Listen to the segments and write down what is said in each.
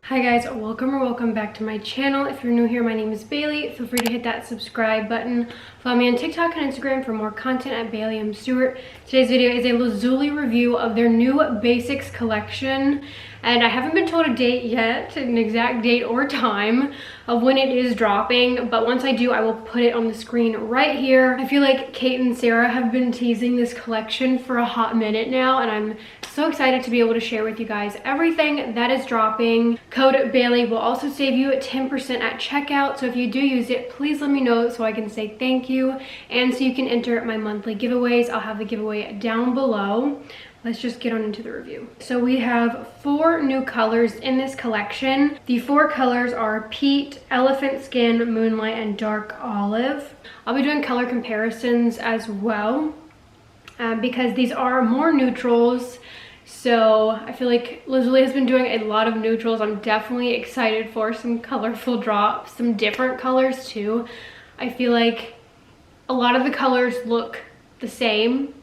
Hi guys, welcome back to my channel. If you're new here, my name is Bailey. Feel free to hit that subscribe button. Follow me on TikTok and Instagram for more content at Bailey.s Stewart. Today's video is a Lazuli review of their new basics collection. And I haven't been told a date yet, an exact date or time of when it is dropping. But once I do, I will put it on the screen right here. I feel like Kate and Sarah have been teasing this collection for a hot minute now, and I'm so excited to be able to share with you guys everything that is dropping. Code Bailey will also save you 10% at checkout, so if you do use it, please let me know so I can say thank you and so you can enter my monthly giveaways. I'll have the giveaway down below. Let's just get on into the review. So we have 4 new colors in this collection. The 4 colors are Peat, Elephant Skin, Moonlight, and Dark Olive. I'll be doing color comparisons as well because these are more neutrals. So I feel like Lazuli has been doing a lot of neutrals. I'm definitely excited for some colorful drops, some different colors too. I feel like a lot of the colors look the same.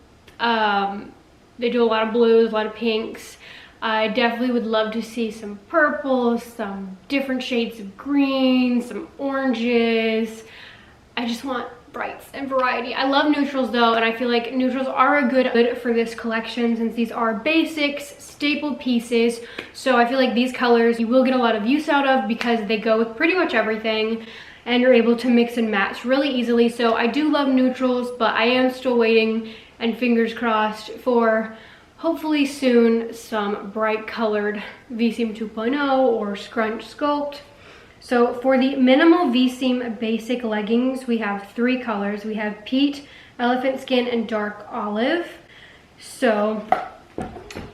They do a lot of blues, a lot of pinks. I definitely would love to see some purples, some different shades of green, some oranges. I just want brights and variety. I love neutrals though, and I feel like neutrals are a good for this collection since these are basics, staple pieces. So I feel like these colors you will get a lot of use out of because they go with pretty much everything and you're able to mix and match really easily. So I do love neutrals, but I am still waiting and fingers crossed for hopefully soon some bright colored V-Seam 2.0 or scrunch sculpt. So for the minimal V-Seam basic leggings, we have 3 colors. We have Peat, Elephant Skin, and Dark Olive. So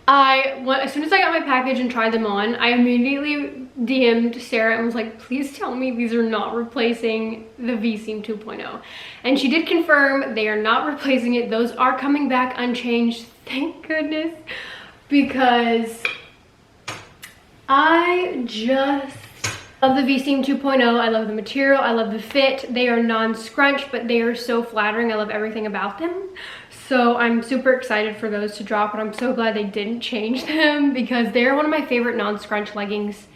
as soon as I got my package and tried them on, I immediately DM'd Sarah and was like, please tell me these are not replacing the V-Seam 2.0. And she did confirm they are not replacing it. Those are coming back unchanged, thank goodness, because I just love the V-Seam 2.0. I love the material, I love the fit. They are non-scrunch, but they are so flattering. I love everything about them. So I'm super excited for those to drop, and I'm so glad they didn't change them because they're one of my favorite non-scrunch leggings,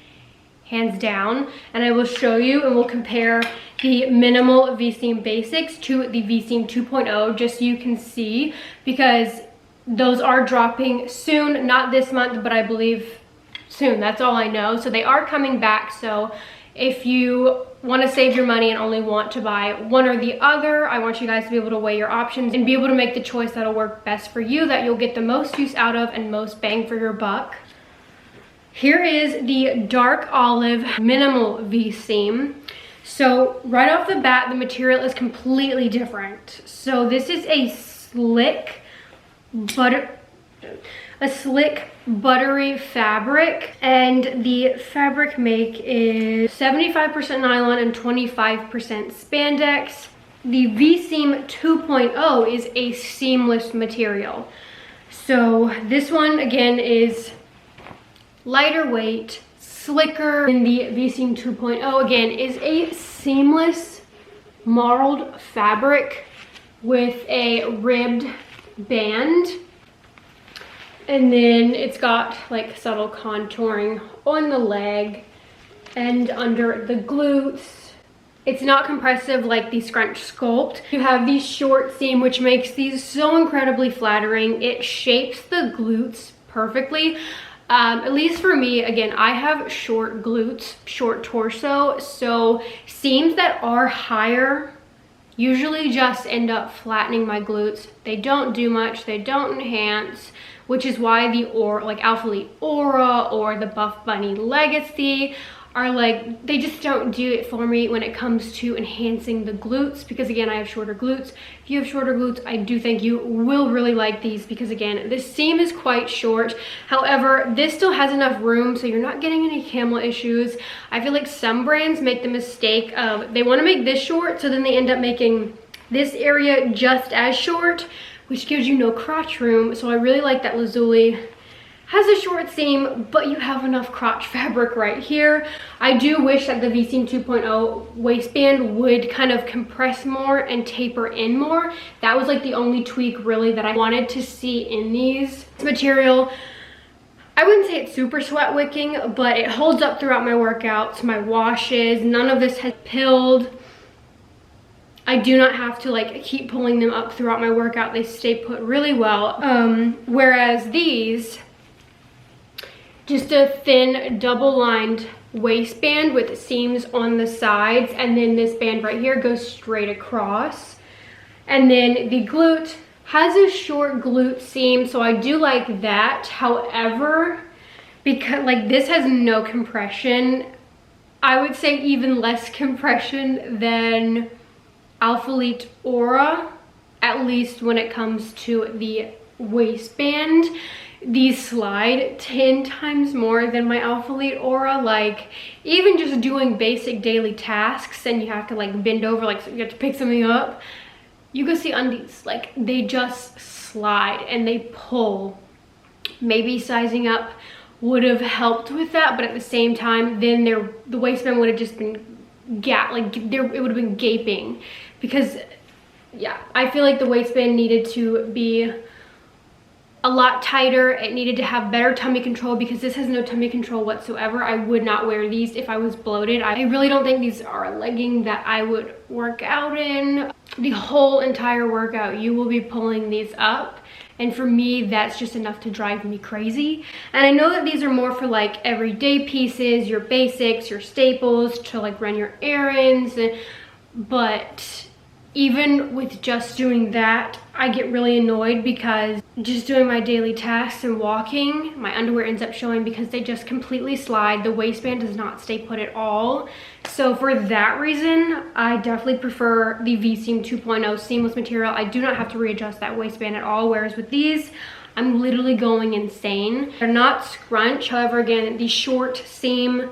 hands down. And I will show you and we'll compare the minimal V-Seam basics to the V-Seam 2.0 just so you can see, because those are dropping soon, not this month, but I believe soon. That's all I know. So they are coming back. So if you want to save your money and only want to buy one or the other, I want you guys to be able to weigh your options and be able to make the choice that'll work best for you, that you'll get the most use out of and most bang for your buck. Here is the Dark Olive minimal V-Seam. So right off the bat, the material is completely different. So this is a slick buttery fabric, and the fabric make is 75% nylon and 25% spandex. The V-Seam 2.0 is a seamless material. So this one again is lighter weight, slicker, and the V-Seam 2.0 again is a seamless marled fabric with a ribbed band. And then it's got like subtle contouring on the leg and under the glutes. It's not compressive like the scrunch sculpt. You have the short seam, which makes these so incredibly flattering. It shapes the glutes perfectly. At least for me, again, I have short glutes, short torso, so seams that are higher usually just end up flattening my glutes. They don't do much, they don't enhance, which is why the Alphalete Aura or the BUFFBUNNY Legacy are like, they just don't do it for me when it comes to enhancing the glutes, because again, I have shorter glutes. If you have shorter glutes, I do think you will really like these because again, this seam is quite short. However, this still has enough room so you're not getting any camel issues. I feel like some brands make the mistake of, they want to make this short, so then they end up making this area just as short, which gives you no crotch room. So I really like that Lazuli has a short seam, but you have enough crotch fabric right here. I do wish that the V-Seam 2.0 waistband would kind of compress more and taper in more. That was like the only tweak really that I wanted to see in these. This material I wouldn't say it's super sweat wicking, but it holds up throughout my workouts, my washes. None of this has pilled. I do not have to like keep pulling them up throughout my workout. They stay put really well. Whereas these, just a thin double-lined waistband with seams on the sides, and then this band right here goes straight across. And then the glute has a short glute seam, so I do like that. However, because like this has no compression, I would say even less compression than Alphalete Aura, at least when it comes to the waistband. These slide 10 times more than my Alphalete Aura. Like, even just doing basic daily tasks and you have to like bend over, like so you have to pick something up, you go see undies, like they just slide and they pull. Maybe sizing up would have helped with that, but at the same time, then the waistband would have just been it would have been gaping, because yeah, I feel like the waistband needed to be a lot tighter. It needed to have better tummy control, because this has no tummy control whatsoever. I would not wear these if I was bloated. I really don't think these are a legging that I would work out in. The whole entire workout, you will be pulling these up. And for me, that's just enough to drive me crazy. And I know that these are more for like everyday pieces, your basics, your staples, to like run your errands. But even with just doing that, I get really annoyed, because just doing my daily tasks and walking, my underwear ends up showing because they just completely slide. The waistband does not stay put at all. So for that reason, I definitely prefer the V-Seam 2.0 seamless material. I do not have to readjust that waistband at all, whereas with these, I'm literally going insane. They're not scrunch, however, again, the short seam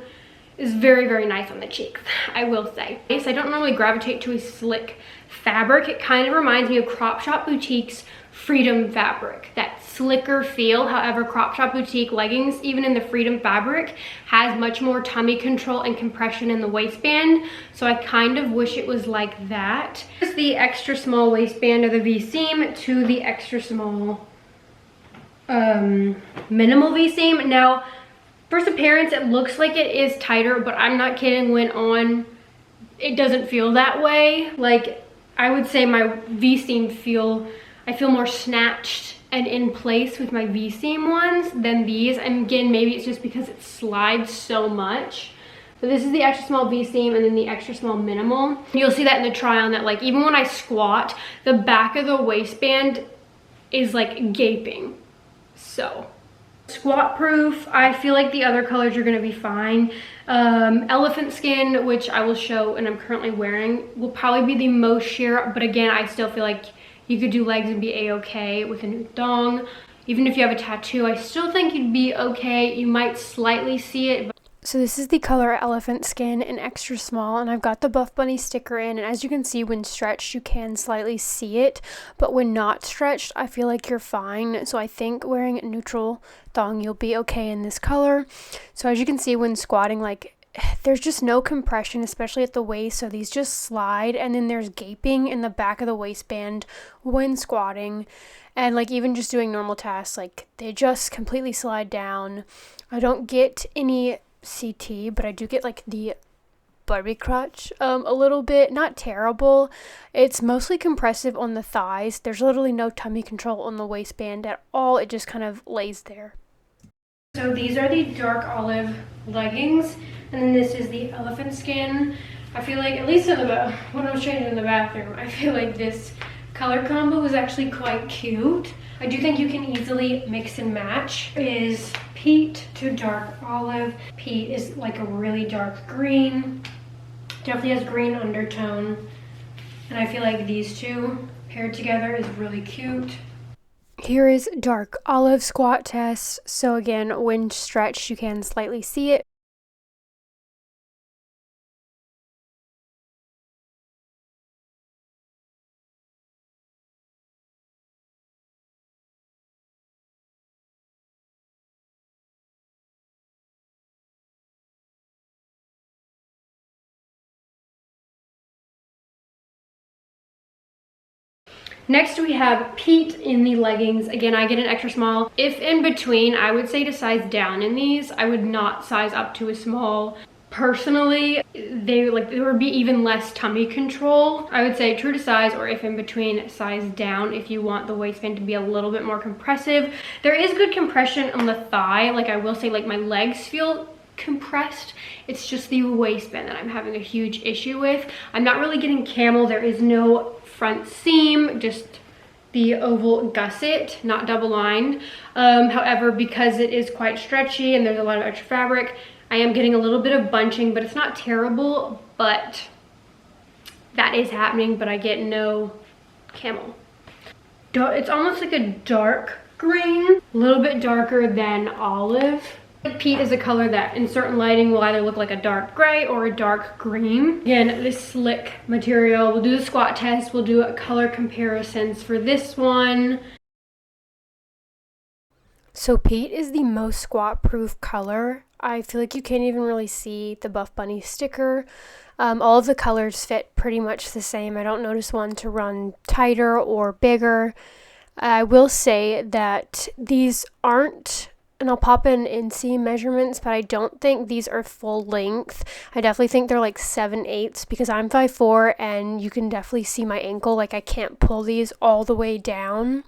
is very, very nice on the cheeks, I will say. So I don't normally gravitate to a slick fabric. It kind of reminds me of Crop Shop Boutique's Freedom fabric, that slicker feel. However, Crop Shop Boutique leggings, even in the Freedom fabric, has much more tummy control and compression in the waistband. So I kind of wish it was like that. Here's the extra small waistband of the V-seam to the extra small minimal V-seam. Now, first appearance, it looks like it is tighter, but I'm not kidding. When on, it doesn't feel that way. Like, I would say my V-seam I feel more snatched and in place with my V-seam ones than these. And again, maybe it's just because it slides so much. So this is the extra small V-seam, and then the extra small minimal. You'll see that in the try on, that like even when I squat, the back of the waistband is like gaping. So squat proof. I feel like the other colors are going to be fine. Elephant skin, which I will show and I'm currently wearing, will probably be the most sheer, but again, I still feel like you could do legs and be a-okay with a new thong. Even if you have a tattoo, I still think you'd be okay. You might slightly see it. So this is the color Elephant Skin in extra small, and I've got the Buff Bunny sticker in, and as you can see, when stretched you can slightly see it, but when not stretched I feel like you're fine. So I think wearing a neutral thong you'll be okay in this color. So as you can see, when squatting, like there's just no compression, especially at the waist, so these just slide, and then there's gaping in the back of the waistband when squatting. And like even just doing normal tasks, like they just completely slide down. I don't get any CT, but I do get like the Barbie crotch a little bit. Not terrible. It's mostly compressive on the thighs. There's literally no tummy control on the waistband at all. It just kind of lays there. So these are the dark olive leggings, and then this is the Elephant Skin. I feel like, at least in when I was changing in the bathroom, I feel like this color combo is actually quite cute. I do think you can easily mix and match. It is peat to dark olive. Peat is like a really dark green. Definitely has green undertone. And I feel like these two paired together is really cute. Here is dark olive squat test. So again, when stretched, you can slightly see it. Next we have Pete in the leggings. Again, I get an extra small. If in between, I would say to size down in these. I would not size up to a small. Personally, there would be even less tummy control. I would say true to size, or if in between, size down if you want the waistband to be a little bit more compressive. There is good compression on the thigh. Like, I will say, like, my legs feel compressed. It's just the waistband that I'm having a huge issue with. I'm not really getting camel. There is no front seam, just the oval gusset, not double lined. However, because it is quite stretchy and there's a lot of extra fabric, I am getting a little bit of bunching, but it's not terrible, but that is happening, but I get no camel. It's almost like a dark green, a little bit darker than olive. Pete is a color that in certain lighting will either look like a dark gray or a dark green. Again, this slick material. We'll do the squat test. We'll do color comparisons for this one. So Pete is the most squat proof color. I feel like you can't even really see the Buff Bunny sticker. All of the colors fit pretty much the same. I don't notice one to run tighter or bigger. I will say that these aren't, and I'll pop in inseam measurements, but I don't think these are full length. I definitely think they're like 7/8 because I'm 5'4", and you can definitely see my ankle. Like, I can't pull these all the way down.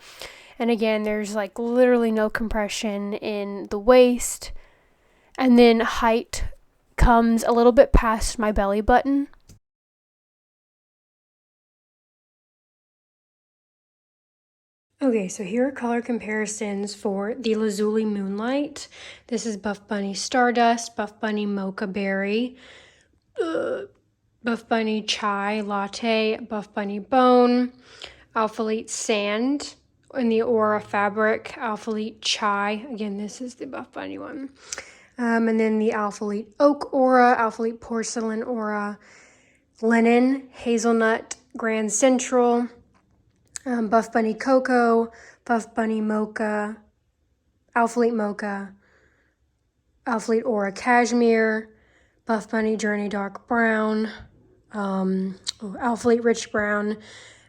And again, there's like literally no compression in the waist. And then height comes a little bit past my belly button. Okay, so here are color comparisons for the Lazuli Moonlight. This is Buff Bunny Stardust, Buff Bunny Mocha Berry, Buff Bunny Chai Latte, Buff Bunny Bone, Alphalete Sand in the Aura fabric, Alphalete Chai. Again, this is the Buff Bunny one. And then the Alphalete Oak Aura, Alphalete Porcelain Aura, Linen, Hazelnut, Grand Central, Buff Bunny Cocoa, Buff Bunny Mocha, Alphalete Mocha, Alphalete Aura Cashmere, Buff Bunny Journey Dark Brown, Alphalete Rich Brown,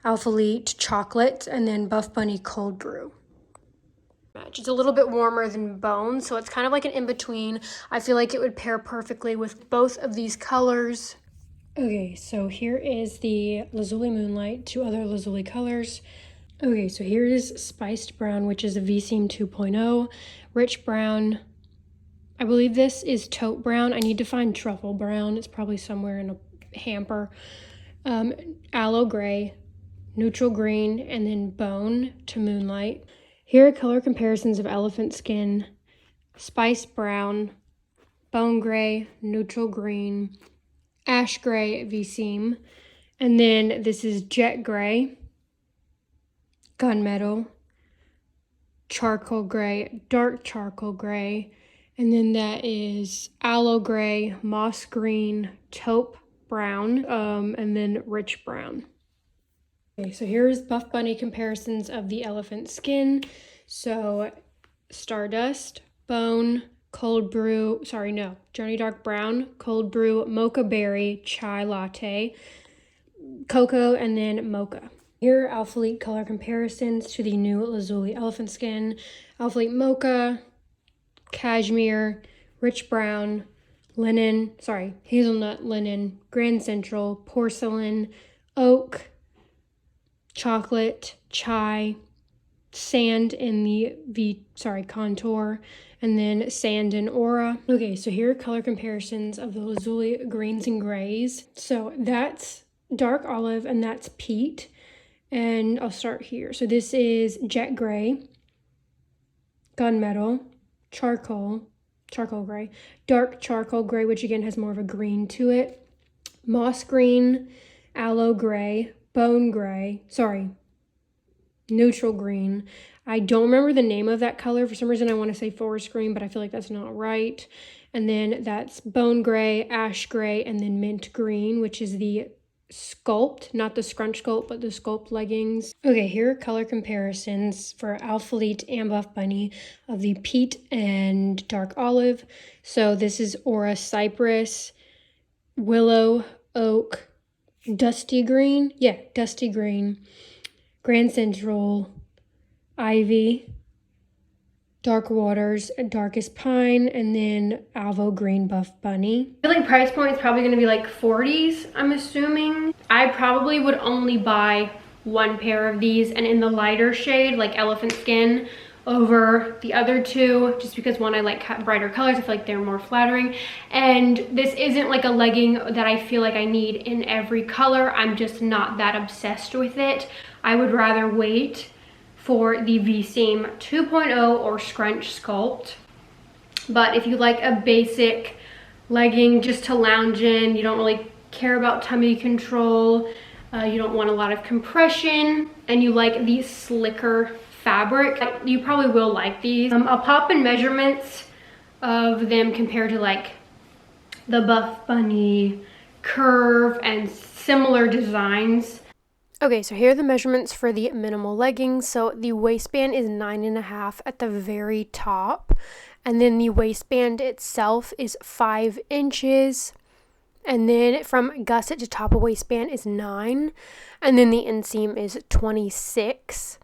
Alphalete Chocolate, and then Buff Bunny Cold Brew. It's a little bit warmer than Bone, so it's kind of like an in-between. I feel like it would pair perfectly with both of these colors. Okay, so here is the Lazuli Moonlight, two other Lazuli colors. Okay, so here is Spiced Brown, which is a V-Seam 2.0. Rich Brown, I believe this is Taupe Brown. I need to find Truffle Brown. It's probably somewhere in a hamper. Aloe Gray, Neutral Green, and then Bone to Moonlight. Here are color comparisons of Elephant Skin, Spiced Brown, Bone Gray, Neutral Green, Ash Gray V-Seam, and then this is Jet Gray, Gunmetal, Charcoal Gray, Dark Charcoal Gray, and then that is Aloe Gray, Moss Green, Taupe Brown, and then Rich Brown. Okay, so here's Buff Bunny comparisons of the Elephant Skin. So Stardust, Bone, Cold Brew, Journey Dark Brown, Cold Brew, Mocha Berry, Chai Latte, Cocoa, and then Mocha. Here are Alphalete color comparisons to the new Lazuli Elephant Skin. Alphalete Mocha, Cashmere, Rich Brown, Hazelnut Linen, Grand Central, Porcelain, Oak, Chocolate, Chai, Sand in the Contour, and then Sand in Aura. Okay, so here are color comparisons of the Lazuli greens and grays. So that's Dark Olive and that's Pete. And I'll start here. So this is Jet Gray, Gunmetal, Charcoal Gray, Dark Charcoal Gray, which again has more of a green to it, Moss Green, Aloe Gray, Bone Gray, Neutral Green. I don't remember the name of that color. For some reason, I want to say Forest Green, but I feel like that's not right. And then that's Bone Gray, Ash Gray, and then Mint Green, which is the Sculpt, not the Scrunch Sculpt, but the Sculpt leggings. Okay, here are color comparisons for Alphalete and Buff Bunny of the Pete and Dark Olive. So this is Aura Cypress, Willow, Oak, Dusty Green, Grand Central, Ivy, Dark Waters, Darkest Pine, and then Alvo Green Buff Bunny. I feel like price point is probably gonna be like 40s, I'm assuming. I probably would only buy one pair of these, and in the lighter shade, like Elephant Skin, over the other two, just because one, I like brighter colors. I feel like they're more flattering. And this isn't like a legging that I feel like I need in every color. I'm just not that obsessed with it. I would rather wait for the V-Seam 2.0 or Scrunch Sculpt. But if you like a basic legging just to lounge in, you don't really care about tummy control, you don't want a lot of compression, and you like the slicker fabric, you probably will like these. I'll pop in measurements of them compared to like the Buff Bunny, Curve, and similar designs. Okay, so here are the measurements for the minimal leggings. So the waistband is 9.5 at the very top, and then the waistband itself is 5 inches, and then from gusset to top of waistband is 9, and then the inseam is 26.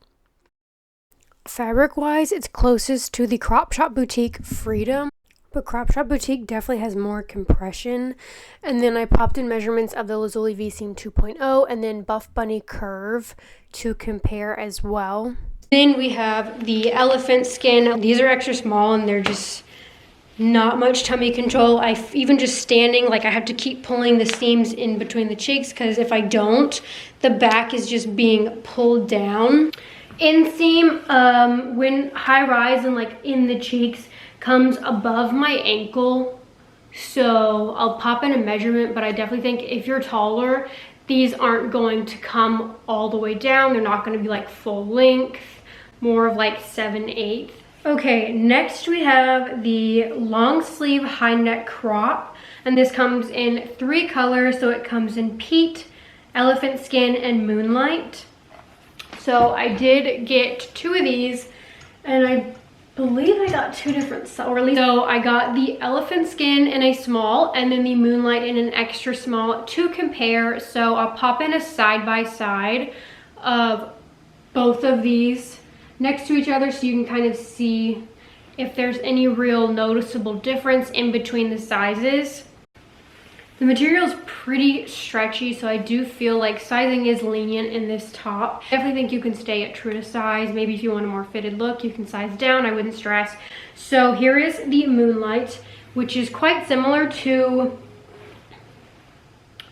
Fabric wise, it's closest to the Crop Shop Boutique Freedom, but Crop Shop Boutique definitely has more compression. And then I popped in measurements of the Lazuli V-Seam 2.0 and then Buff Bunny Curve to compare as well. Then we have the Elephant Skin. These are extra small and they're just not much tummy control. Even just standing, like I have to keep pulling the seams in between the cheeks, because if I don't, the back is just being pulled down. Inseam, when high rise and like in the cheeks, comes above my ankle. So I'll pop in a measurement, but I definitely think if you're taller, these aren't going to come all the way down. They're not going to be like full length, more of like 7/8. Okay, next we have the long sleeve high neck crop, and this comes in 3 colors. So it comes in Peat, Elephant Skin, and Moonlight. So I did get 2 of these, and I believe I got 2 different sizes. So I got the Elephant Skin in a small and then the Moonlight in an extra small to compare. So I'll pop in a side-by-side of both of these next to each other so you can kind of see if there's any real noticeable difference in between the sizes. The material is pretty stretchy, so I do feel like sizing is lenient in this top. I definitely think you can stay at true to size. Maybe if you want a more fitted look, you can size down. I wouldn't stress. So here is the Moonlight, which is quite similar to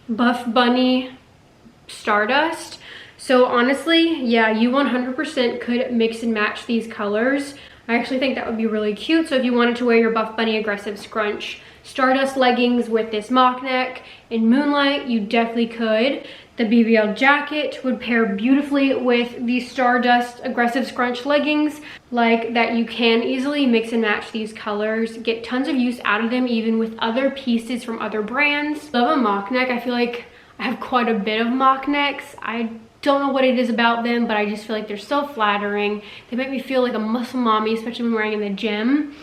Buff Bunny Stardust. So honestly, yeah, you 100% could mix and match these colors. I actually think that would be really cute. So if you wanted to wear your Buff Bunny Aggressive Scrunch Stardust leggings with this mock neck in Moonlight, you definitely could. The BBL jacket would pair beautifully with the Stardust Aggressive Scrunch leggings, like that you can easily mix and match these colors, get tons of use out of them even with other pieces from other brands. Love a mock neck. I feel like I have quite a bit of mock necks. I don't know what it is about them, but I just feel like they're so flattering. They make me feel like a muscle mommy, especially when wearing in the gym.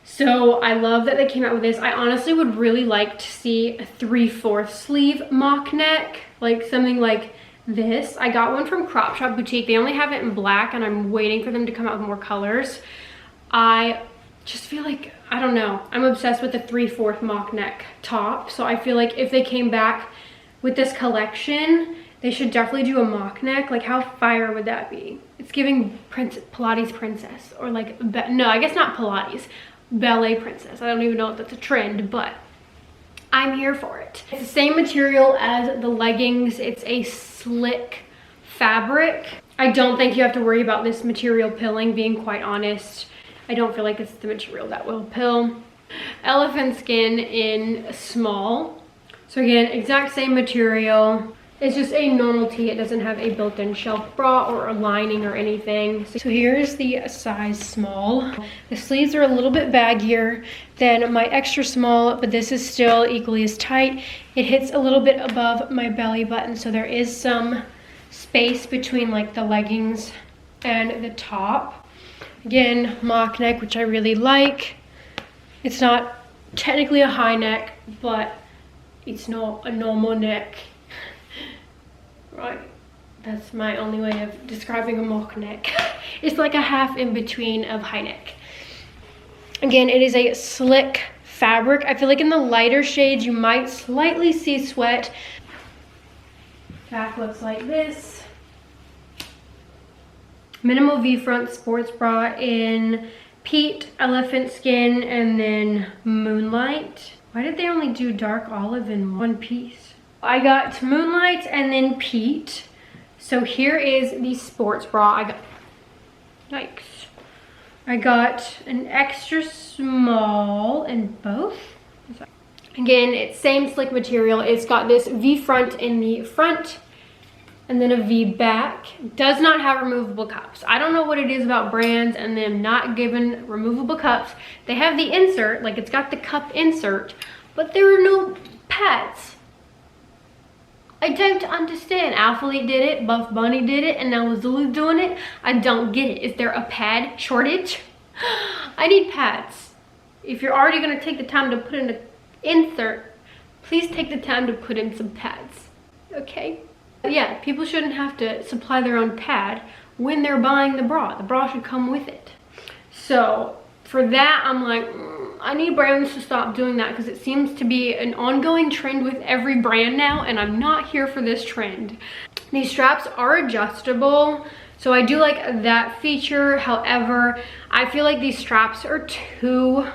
So I love that they came out with this. I honestly would really like to see a 3/4 sleeve mock neck, like something like this. I got one from Crop Shop Boutique. They only have it in black, and I'm waiting for them to come out with more colors. I just feel like, I don't know, I'm obsessed with the 3/4 mock neck top. So I feel like if they came back with this collection, they should definitely do a mock neck. Like, how fire would that be? It's giving Pilates princess, or like, no, I guess not Pilates, ballet princess. I don't even know if that's a trend, but I'm here for it. It's the same material as the leggings. It's a slick fabric. I don't think you have to worry about this material pilling, being quite honest. I don't feel like it's the material that will pill. Elephant Skin in small. So again, exact same material. It's just a normal tee. It doesn't have a built-in shelf bra or a lining or anything. So here's the size small. The sleeves are a little bit baggier than my extra small, but this is still equally as tight. It hits a little bit above my belly button, so there is some space between like the leggings and the top. Again, mock neck, which I really like. It's not technically a high neck, but it's not a normal neck. Right, That's my only way of describing a mock neck. It's like a half in between of high neck. Again, it is a slick fabric. I feel like in the lighter shades you might slightly see sweat. Back looks like this. Minimal V-front sports bra in peat, elephant skin, and then moonlight. Why did they only do dark olive in one piece? I got moonlight and then peat. So here is the sports bra. Yikes. I got an extra small in both. Again, it's same slick material. It's got this V-front in the front and then a V back. Does not have removable cups. I don't know what it is about brands and them not giving removable cups. They have the insert, like it's got the cup insert, but there are no pads. I don't understand. Alphalete did it, BUFFBUNNY did it, and now Lazuli's doing it. I don't get it. Is there a pad shortage? I need pads. If you're already gonna take the time to put in an insert, please take the time to put in some pads, okay? Yeah, people shouldn't have to supply their own pad when they're buying the bra. The bra should come with it. So for that, I'm like, I need brands to stop doing that because it seems to be an ongoing trend with every brand now, and I'm not here for this trend. These straps are adjustable, so I do like that feature. However, I feel like these straps are too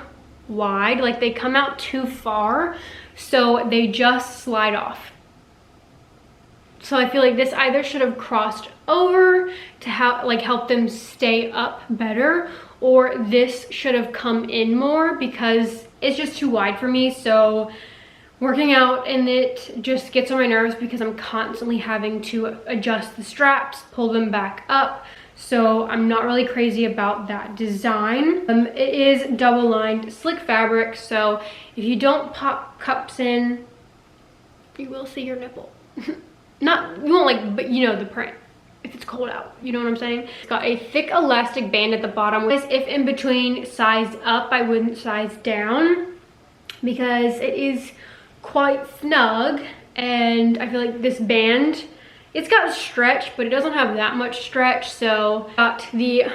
wide, like they come out too far, so they just slide off. So I feel like this either should have crossed over to help them stay up better, or this should have come in more because it's just too wide for me. So working out in it just gets on my nerves because I'm constantly having to adjust the straps, pull them back up. So I'm not really crazy about that design. It is double lined slick fabric, so if you don't pop cups in, you will see your nipple. Not, you won't like, but you know the print if it's cold out, you know what I'm saying? It's got a thick elastic band at the bottom. If in between sized up, I wouldn't size down because it is quite snug, and I feel like this band, it's got stretch, but it doesn't have that much stretch. So got the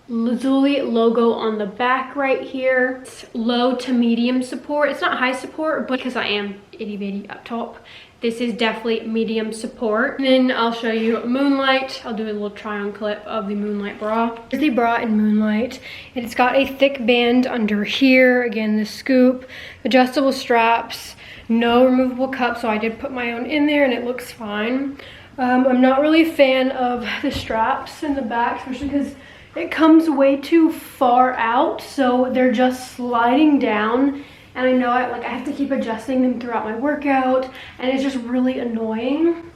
Lazuli logo on the back right here. It's low to medium support. It's not high support, but because I am itty bitty up top, this is definitely medium support. And then I'll show you Moonlight. I'll do a little try on clip of the Moonlight bra. Here's the bra in Moonlight. And it's got a thick band under here. Again, the scoop, adjustable straps, no removable cup. So I did put my own in there and it looks fine. I'm not really a fan of the straps in the back, especially because it comes way too far out. So they're just sliding down. And I know I have to keep adjusting them throughout my workout, and it's just really annoying.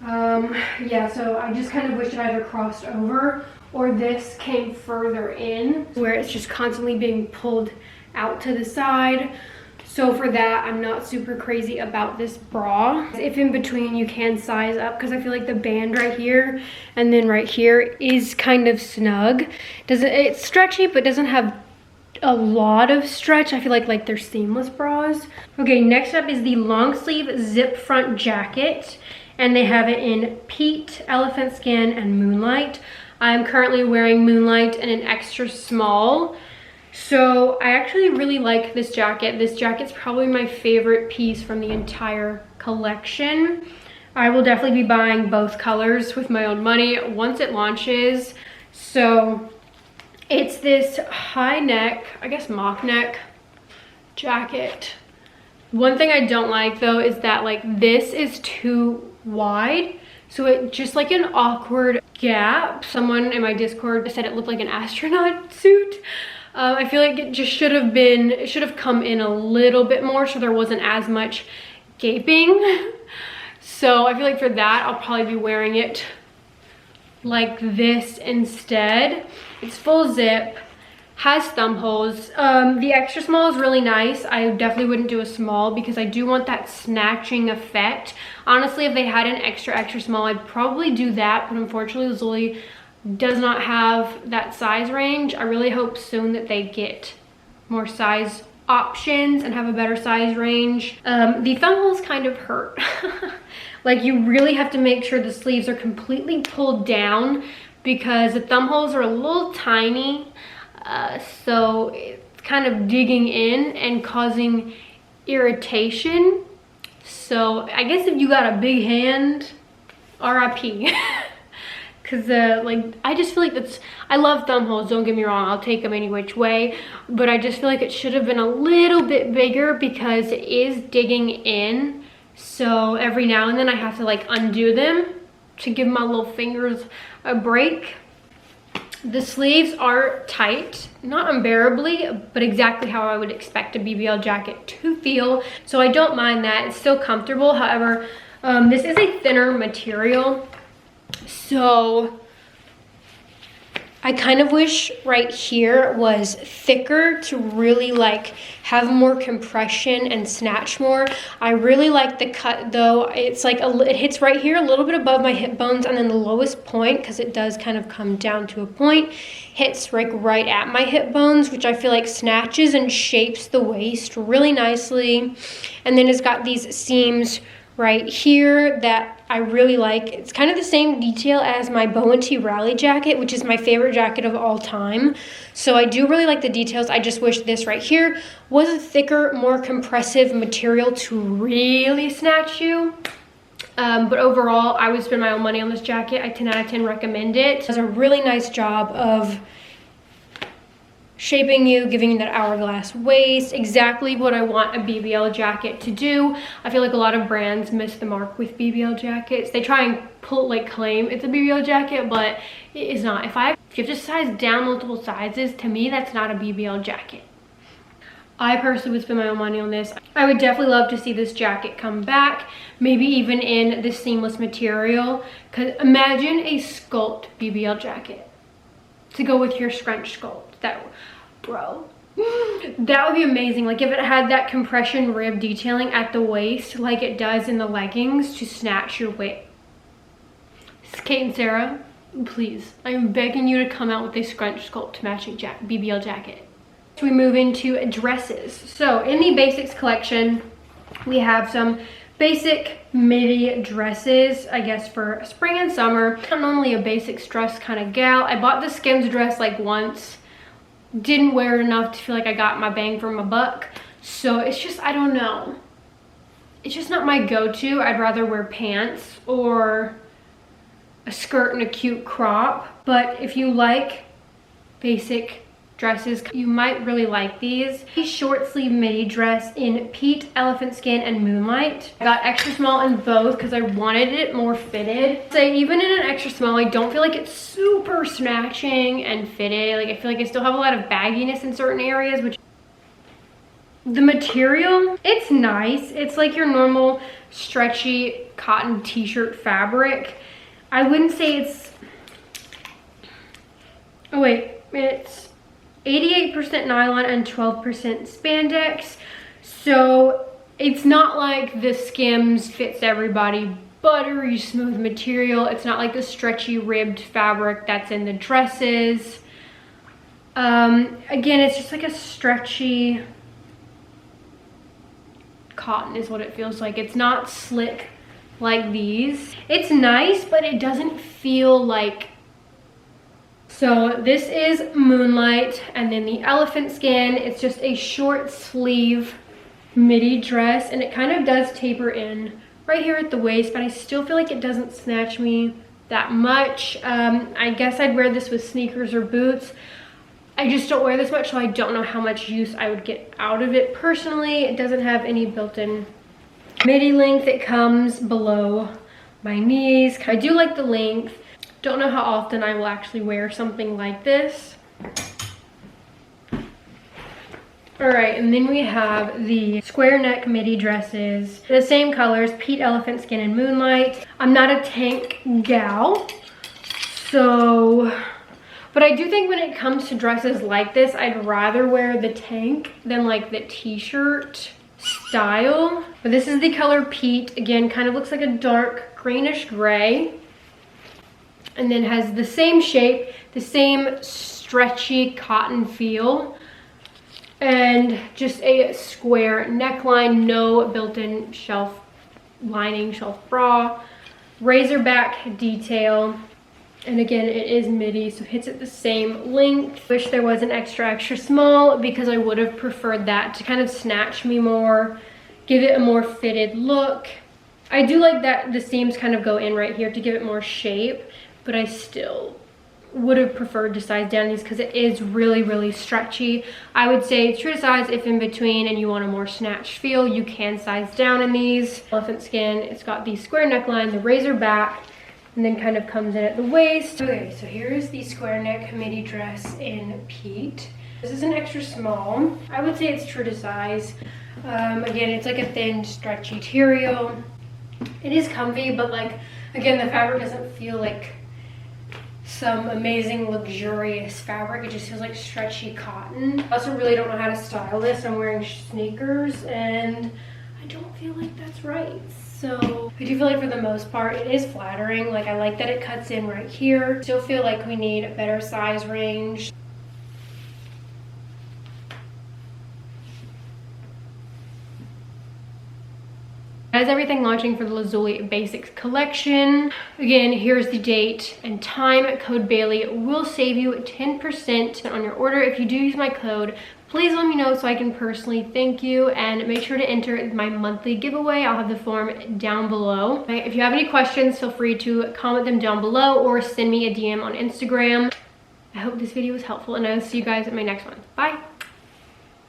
Yeah, so I just kind of wish it either crossed over or this came further in where it's just constantly being pulled out to the side. So for that, I'm not super crazy about this bra. If in between, you can size up because I feel like the band right here and then right here is kind of snug. It's stretchy, but doesn't have a lot of stretch. I feel like they're seamless bras. Okay, next up is the long sleeve zip front jacket, and they have it in peat, elephant skin, and moonlight. I'm currently wearing moonlight in an extra small, so I actually really like this jacket. This jacket's probably my favorite piece from the entire collection. I will definitely be buying both colors with my own money once it launches. So it's this high neck, I guess mock neck jacket. One thing I don't like though is that this is too wide. So it just an awkward gap. Someone in my Discord said it looked like an astronaut suit. I feel like it just it should have come in a little bit more so there wasn't as much gaping. So I feel like for that, I'll probably be wearing it like this instead. It's full zip, has thumb holes. The extra small is really nice. I definitely wouldn't do a small because I do want that snatching effect. Honestly, if they had an extra small, I'd probably do that, but unfortunately Lazuli does not have that size range. I really hope soon that they get more size options and have a better size range. The thumb holes kind of hurt. Like, you really have to make sure the sleeves are completely pulled down because the thumb holes are a little tiny. So it's kind of digging in and causing irritation. So I guess if you got a big hand, RIP. Because like, I just feel like I love thumb holes, don't get me wrong, I'll take them any which way, but I just feel like it should have been a little bit bigger because it is digging in. So every now and then I have to like undo them to give my little fingers a break. The sleeves are tight, not unbearably, but exactly how I would expect a BBL jacket to feel. So I don't mind that, it's still comfortable. However, this is a thinner material. So I kind of wish right here was thicker to really like have more compression and snatch more. I really like the cut though. It's like it hits right here a little bit above my hip bones, and then the lowest point, because it does kind of come down to a point, hits like right at my hip bones, which I feel like snatches and shapes the waist really nicely. And then it's got these seams right here that I really like. It's kind of the same detail as my Bow and T Rally jacket, which is my favorite jacket of all time. So I do really like the details. I just wish this right here was a thicker, more compressive material to really snatch you. But overall, I would spend my own money on this jacket. I 10 out of 10 recommend it. It does a really nice job of shaping you, giving you that hourglass waist, exactly what I want a BBL jacket to do. I feel like a lot of brands miss the mark with BBL jackets. They try and claim it's a BBL jacket, but it is not. If you have to size down multiple sizes, to me, that's not a BBL jacket. I personally would spend my own money on this. I would definitely love to see this jacket come back, maybe even in this seamless material. Because imagine a sculpt BBL jacket to go with your scrunch sculpt. Bro, that would be amazing. Like if it had that compression rib detailing at the waist like it does in the leggings to snatch your waist. Kate and Sarah, please, I'm begging you to come out with a scrunch sculpt matching BBL jacket. So we move into dresses. So in the basics collection, we have some basic midi dresses, I guess, for spring and summer. I'm normally a basics dress kind of gal. I bought the Skims dress like once. Didn't wear it enough to feel like I got my bang for my buck. So it's just, I don't know. It's just not my go-to. I'd rather wear pants or a skirt and a cute crop. But if you like basic dresses, you might really like these. A short sleeve midi dress in Peat, Elephant Skin, and Moonlight. I got extra small in both because I wanted it more fitted. So even in an extra small, I don't feel like it's super snatching and fitted. Like I feel like I still have a lot of bagginess in certain areas, which the material, it's nice. It's like your normal stretchy cotton t-shirt fabric. I wouldn't say it's, oh wait, it's 88% nylon and 12% spandex. So it's not like the Skims fits everybody buttery smooth material. It's not like the stretchy ribbed fabric that's in the dresses. Again, it's just like a stretchy cotton is what it feels like. It's not slick like these. It's nice, but it doesn't feel like. So this is Moonlight, and then the Elephant Skin. It's just a short sleeve midi dress, and it kind of does taper in right here at the waist, but I still feel like it doesn't snatch me that much. I guess I'd wear this with sneakers or boots. I just don't wear this much, so I don't know how much use I would get out of it personally. It doesn't have any built-in midi length. It comes below my knees. I do like the length. Don't know how often I will actually wear something like this. All right, and then we have the square neck midi dresses. The same colors, Peat, Elephant Skin, and Moonlight. I'm not a tank gal, so, but I do think when it comes to dresses like this, I'd rather wear the tank than like the t-shirt style. But this is the color Peat. Again, kind of looks like a dark greenish gray. And then has the same shape, the same stretchy cotton feel. And and just a square neckline, no built-in shelf lining, shelf bra, razor back detail. And again, it is midi, so it hits at the same length. Wish there was an extra small, because I would have preferred that to kind of snatch me more, give it a more fitted look. I do like that the seams kind of go in right here to give it more shape, but I still would have preferred to size down these because it is really stretchy. I would say true to size if in between and you want a more snatched feel, you can size down in these. Elephant skin, it's got the square neckline, the razor back, and then kind of comes in at the waist. Okay, so here is the square neck midi dress in Pete. This is an extra small. I would say it's true to size. Again, it's like a thin, stretchy material. It is comfy, but like, again, the fabric doesn't feel like some amazing luxurious fabric. It just feels like stretchy cotton. I also really don't know how to style this. I'm wearing sneakers and I don't feel like that's right. So I do feel like for the most part it is flattering. Like, I like that it cuts in right here. Still feel like we need a better size range. That is everything launching for the Lazuli Basics collection. Again, here's the date and time. Code Bailey will save you 10% on your order. If you do use my code, please let me know so I can personally thank you, and make sure to enter my monthly giveaway. I'll have the form down below. Okay, if you have any questions, feel free to comment them down below or send me a DM on Instagram. I hope this video was helpful, and I'll see you guys at my next one. Bye.